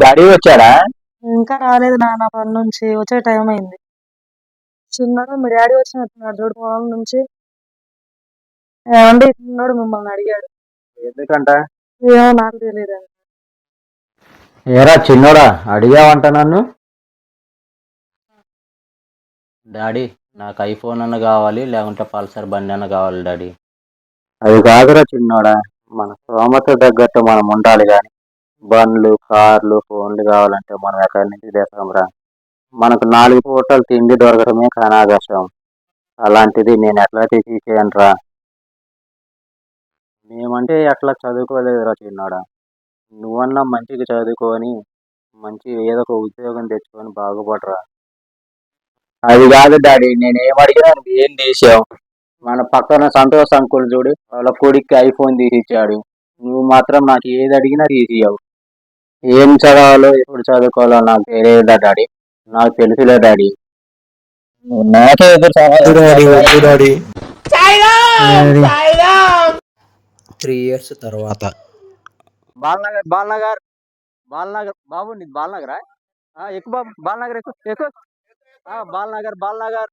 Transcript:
Daddy వచ్చాడా? ఇంకా రాలేదు నాన్న పని నుంచి. వచ్చే టైం అయింది. చిన్నగా మీ డాడీ వచ్చినట్టున్నాడు చూడు పొలం నుంచి. ఏమండి చిన్నోడు మిమ్మల్ని అడిగాడు. ఎందుకంట? ఏమో నాకు తెలియదండి. ఏరా చిన్నోడా, అడిగావంట నన్ను? డాడీ నాకు ఐఫోన్ అన్న కావాలి, లేకుంటే పల్సర్ బండి అన్న కావాలి డాడీ. అది కాదురా చిన్నోడా, మన స్తోమత తగ్గట్టు మనం ఉండాలి కానీ బండ్లు, కార్లు, ఫోన్లు కావాలంటే మనం ఎక్కడి నుంచి తెస్తాంరా? మనకు 4 పూటలు తిండి దొరకడమే కనాగసం. అలాంటిది నేను ఎట్లా తీసేయనురా? మేమంటే ఎట్లా చదువుకోలేదురా చిన్నోడా. నువ్వన్నా మంచిగా చదువుకొని మంచి ఏదో ఒక ఉద్యోగం తెచ్చుకొని బాగుపడరా. అది కాదు డాడీ, నేనేం అడిగినా నువ్వు ఏం తీసావు? మన పక్కన సంతోష్ అంకుల్ చూడు, వాళ్ళ కొడుక్కి ఐఫోన్ తీసిచ్చాడు. నువ్వు మాత్రం నాకు ఏది అడిగినా తీసియావు. ఏం చదవాలో ఎప్పుడు చదువుకోవాలో నాకు తెలియదా డాడీ? నాకు తెలుసులే డాడీ. నాకే ఎదురు వద్దు డాడీ, వద్దు డాడీ. 3 years తర్వాత బాలనగర్ బాలనగర్ బాలనగర్ బాబు, నీది బాలనగరా? ఎక్కువ బాబు, బాలనగర్ ఎక్కువ ఎక్కువ. బాలనగర్ బాలనగర్